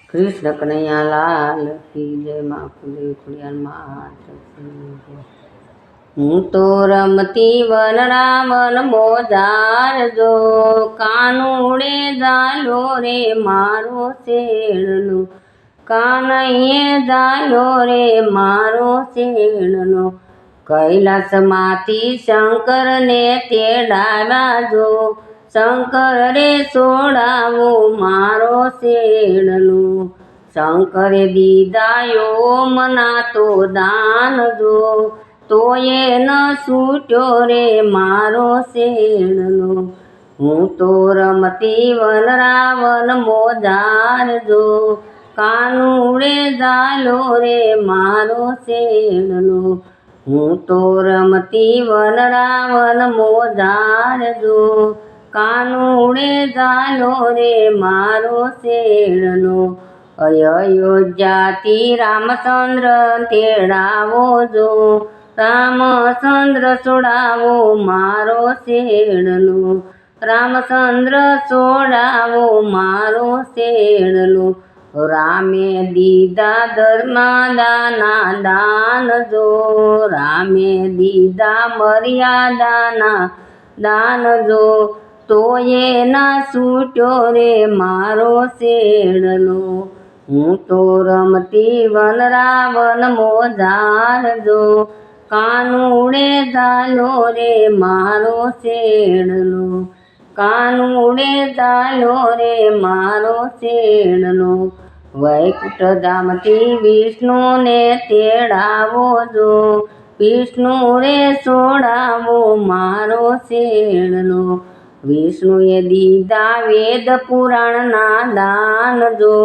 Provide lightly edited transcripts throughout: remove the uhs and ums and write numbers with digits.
કૃષ્ણ કનૈયા લાલ કી જય માં કુલદેવ ખોડિયાર માત કી જય। હું તો રમતી વન રાવણ મોજાર જો, કાનુડે જાલો રે મારો શેણનો, કાનૈયે જાલો રે મારો શેણનો। કૈલાસમાંથી શંકરને તેડાવ્યા જો, શંકર રે સોડાવો મારો શેણનો। શંકરે દીધા યોમના તો દાન જો, તોય ન છૂટ્યો રે મારો શેણનો। હું તો રમતી વન રાવણ મોજાર જો, કાનુડે જાલો રે મારો શેણનો। હું તો રમતી વન રાવણ મોજાર જો, કાનુડે જાલો રે મારો શેણનો। અયોધ્યાથી રામચંદ્ર તેડાવો જો, રામચંદ્ર છોડાવો મારો શેણનો। રામચંદ્ર છોડાવો મારો શેણનો। રામે દીધા ધર્મદાના દાન જો, રામે દીધા મર્યાદાના દાન જો, તોય ના છૂટ્યો રે મારો શેણનો। હું તો રમતી વન રાવણ મોજાર જો, કાનુડે જાલો રે મારો શેણનો। કાનુડે જાલો રે મારો શેણનો। વૈકુંઠ ધામથી વિષ્ણુને તેડાવો જો, વિષ્ણુ રે છોડાવો મારો શેણનો। વિષ્ણુએ દીધા વેદ પુરાણના દાન જો,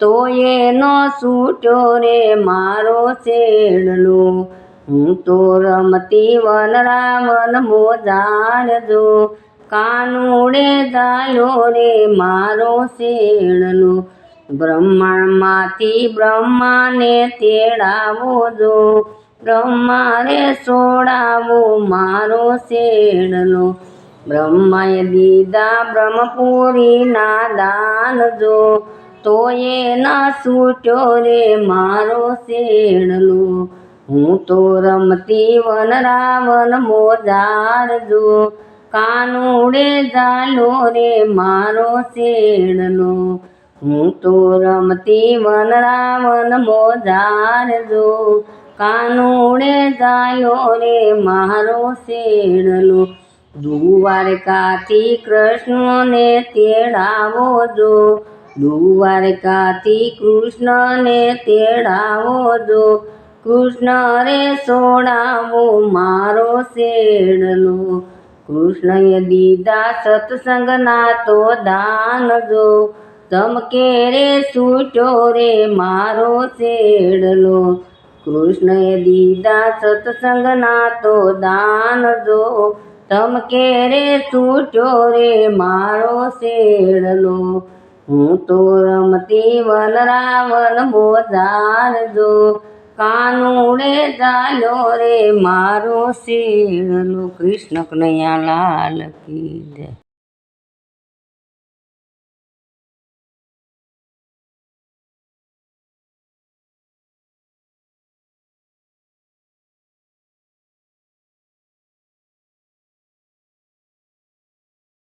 તોય ન છૂટ્યો રે મારો શેણનો। હું તો રમતી વન રાવણ મોજાર જો, કાનુડે જાલો રે મારો શેણનો। બ્રહ્માંડમાંથી બ્રહ્માને તેડાવો જો, બ્રહ્મા રે છોડાવો મારો શેણનો। બ્રહ્માએ દીધા બ્રહ્મપુરીના દાન જો, તોય ન છૂટ્યો રે મારો શેણનો। હું તો રમતી વન રાવણ મોજાર જો, કાનુડે જાલો રે મારો શેણનો। હું તો રમતી વન રાવણ મોજાર જો, કાનુડે જાલો રે મારો શેણનો। દ્વારકાથી કૃષ્ણને તેડાવો જો, દ્વારકાથી કૃષ્ણને તેડાવો જો, કૃષ્ણ રે છોડાવો મારો શેણનો। કૃષ્ણએ દીધા સત્સંગના તો દાન જો, ચમકે રે છૂટ્યો રે મારો શેણનો। કૃષ્ણએ દીધા સત્સંગના તો દાન જો, ચમકે રે છૂટ્યો રે મારો શેણનો। હું તો રમતી વન રાવણ મોજાર જો, કાનુડે જાલો રે મારો શેણનો। કૃષ્ણ કનૈયા લાલ કી જય।